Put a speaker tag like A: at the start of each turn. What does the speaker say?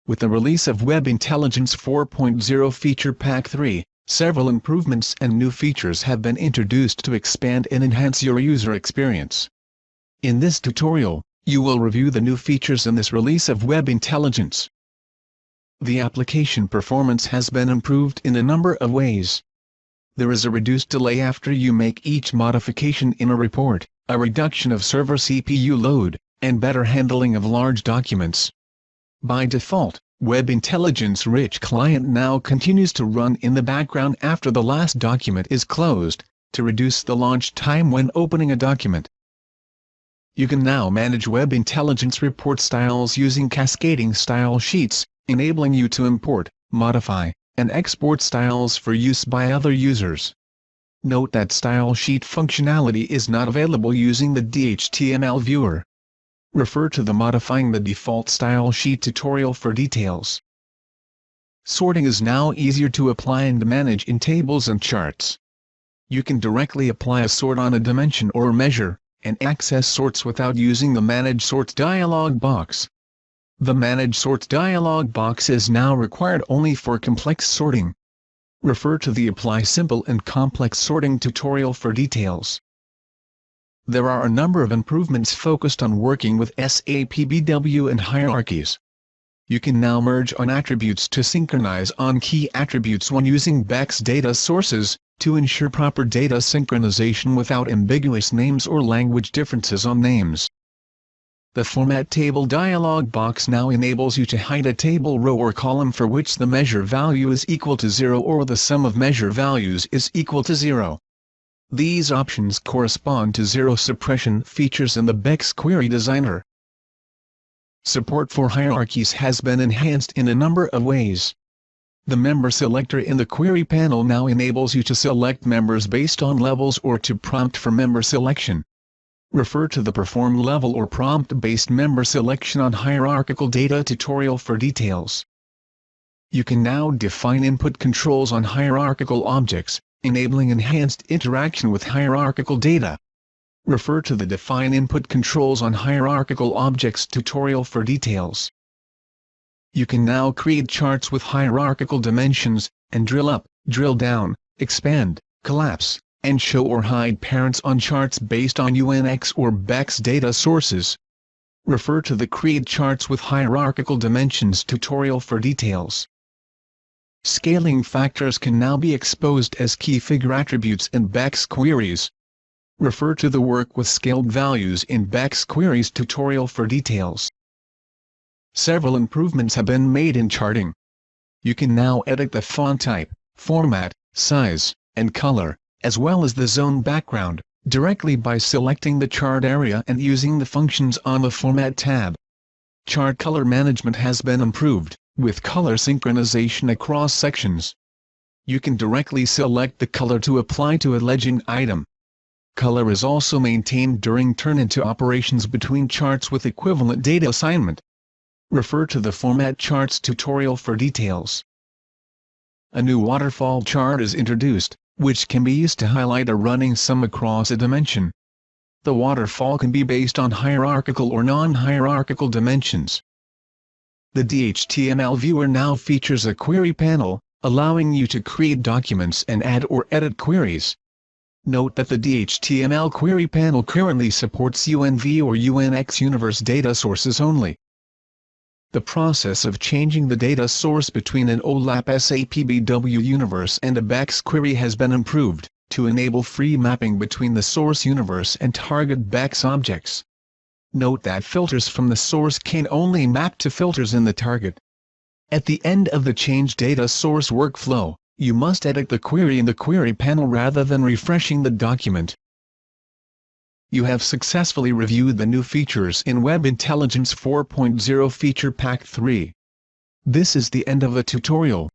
A: With the release of Web Intelligence 4.0 Feature Pack 3, several improvements and new features have been introduced to expand and enhance your user experience. In this tutorial, you will review the new features in this release of Web Intelligence. The application performance has been improved in a number of ways. There is a reduced delay after you make each modification in a report, a reduction of server CPU load, and better handling of large documents. By default, Web Intelligence Rich Client now continues to run in the background after the last document is closed, to reduce the launch time when opening a document. You can now manage Web Intelligence report styles using cascading style sheets, enabling you to import, modify, and export styles for use by other users. Note that style sheet functionality is not available using the HTML viewer. Refer to the Modifying the Default Style Sheet tutorial for details. Sorting is now easier to apply and manage in tables and charts. You can directly apply a sort on a dimension or measure, and access sorts without using the Manage Sorts dialog box. The Manage Sorts dialog box is now required only for complex sorting. Refer to the Apply Simple and Complex Sorting tutorial for details. There are a number of improvements focused on working with SAP BW and hierarchies. You can now merge on attributes to synchronize on key attributes when using BEX data sources, to ensure proper data synchronization without ambiguous names or language differences on names. The Format Table dialog box now enables you to hide a table row or column for which the measure value is equal to 0 or the sum of measure values is equal to 0. These options correspond to zero suppression features in the BEX Query Designer. Support for hierarchies has been enhanced in a number of ways. The Member Selector in the Query panel now enables you to select members based on levels or to prompt for member selection. Refer to the Perform Level or Prompt-Based Member Selection on Hierarchical Data tutorial for details. You can now define input controls on hierarchical objects, enabling enhanced interaction with hierarchical data. Refer to the Define Input Controls on Hierarchical Objects tutorial for details. You can now create charts with hierarchical dimensions, and drill up, drill down, expand, collapse, and show or hide parents on charts based on UNX or BEX data sources. Refer to the Create Charts with Hierarchical Dimensions tutorial for details. Scaling factors can now be exposed as key figure attributes in BEX queries. Refer to the Work with Scaled Values in BEX Queries tutorial for details. Several improvements have been made in charting. You can now edit the font type, format, size, and color, as well as the zone background, directly by selecting the chart area and using the functions on the Format tab. Chart color management has been improved, with color synchronization across sections. You can directly select the color to apply to a legend item. Color is also maintained during turn-into operations between charts with equivalent data assignment. Refer to the Format Charts tutorial for details. A new waterfall chart is introduced, which can be used to highlight a running sum across a dimension. The waterfall can be based on hierarchical or non-hierarchical dimensions. The HTML viewer now features a query panel, allowing you to create documents and add or edit queries. Note that the HTML query panel currently supports UNV or UNX universe data sources only. The process of changing the data source between an OLAP SAP BW universe and a BEX query has been improved, to enable free mapping between the source universe and target BEX objects. Note that filters from the source can only map to filters in the target. At the end of the Change Data Source workflow, you must edit the query in the query panel rather than refreshing the document. You have successfully reviewed the new features in Web Intelligence 4.0 Feature Pack 3. This is the end of the tutorial.